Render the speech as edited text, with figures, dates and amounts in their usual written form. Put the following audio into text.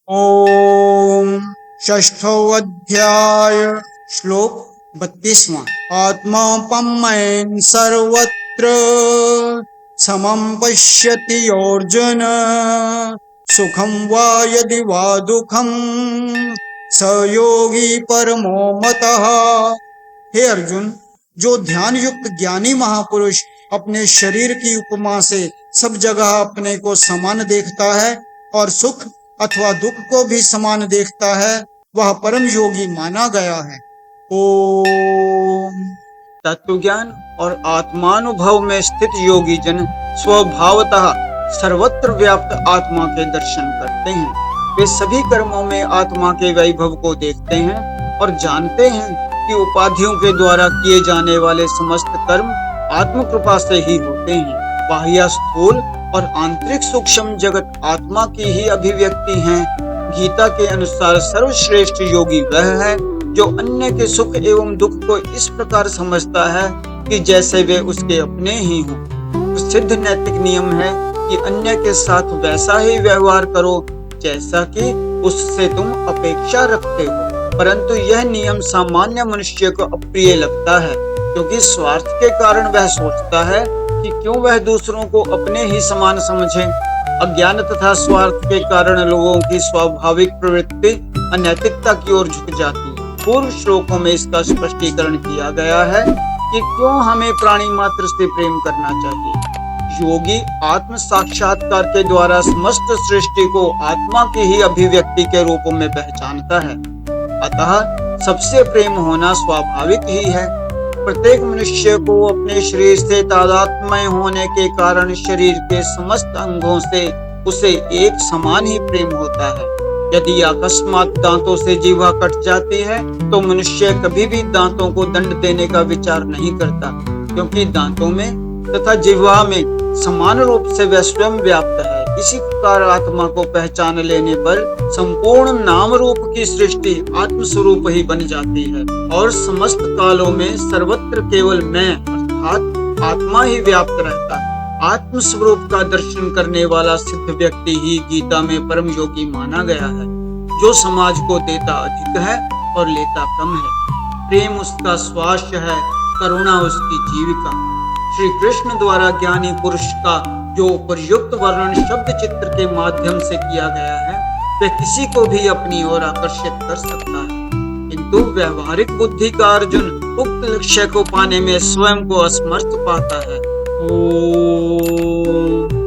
ओम षष्ठोऽध्याय श्लोक 32वां। आत्मा पम्मैन् सर्वत्र समं पश्यति योऽर्जुन सुखं वा यदि वा दुःखं स योगी परमो मतः। हे अर्जुन, जो ध्यान युक्त ज्ञानी महापुरुष अपने शरीर की उपमा से सब जगह अपने को समान देखता है और सुख अथवा दुख को भी समान देखता है, वह परम योगी माना गया है। ओम। तत्व ज्ञान और आत्मानुभव में स्थित योगी जन स्वभावतः सर्वत्र व्याप्त आत्मा के दर्शन करते हैं। वे सभी कर्मों में आत्मा के वैभव को देखते हैं और जानते हैं कि उपाधियों के द्वारा किए जाने वाले समस्त कर्म आत्म कृपा से ही होते हैं। बाह्य स्थूल और आंतरिक सूक्ष्म जगत आत्मा की ही अभिव्यक्ति हैं। गीता के अनुसार सर्वश्रेष्ठ योगी वह है जो अन्य के सुख एवं दुख को इस प्रकार समझता है कि जैसे वे उसके अपने ही हों। सिद्ध नैतिक नियम है कि अन्य के साथ वैसा ही व्यवहार करो जैसा कि उससे तुम अपेक्षा रखते हो। परंतु यह नियम सामान्य मनुष्य को अप्रिय लगता है, क्योंकि स्वार्थ के कारण वह सोचता है कि क्यों वह दूसरों को अपने ही समान समझे। अज्ञान तथा स्वार्थ के कारण लोगों की स्वाभाविक प्रवृत्ति अनैतिकता की ओर झुक जाती है। पूर्व श्लोकों में इसका स्पष्टीकरण किया गया है कि क्यों हमें प्राणी मात्र से प्रेम करना चाहिए। योगी आत्म साक्षात्कार के द्वारा समस्त सृष्टि को आत्मा की ही अभिव्यक्ति के रूप में पहचानता है। अतः सबसे प्रेम होना स्वाभाविक ही है। प्रत्येक मनुष्य को अपने शरीर से तादात्म्य होने के कारण शरीर के समस्त अंगों से उसे एक समान ही प्रेम होता है। यदि अकस्मात दांतों से जीवा कट जाती है तो मनुष्य कभी भी दांतों को दंड देने का विचार नहीं करता, क्योंकि दांतों में तथा जिह्वा में समान रूप से वह स्वयं व्याप्त है। इसी प्रकार आत्मा को पहचान लेने पर संपूर्ण नाम रूप की सृष्टि आत्म स्वरूप ही बन जाती है और समस्त कालों में सर्वत्र केवल मैं अर्थात आत्मा ही व्याप्त रहता है। आत्म स्वरूप का दर्शन करने वाला सिद्ध व्यक्ति ही गीता में परम योगी माना गया है, जो समाज को देता अधिक है और लेता कम है। प्रेम उसका श्वास है, करुणा उसकी जीविका। श्री कृष्ण द्वारा ज्ञानी पुरुष का जो उपयुक्त वर्णन शब्द चित्र के माध्यम से किया गया है, वह किसी को भी अपनी ओर आकर्षित कर सकता है, किंतु व्यवहारिक बुद्धि का अर्जुन उक्त लक्ष्य को पाने में स्वयं को असमर्थ पाता है। ओम।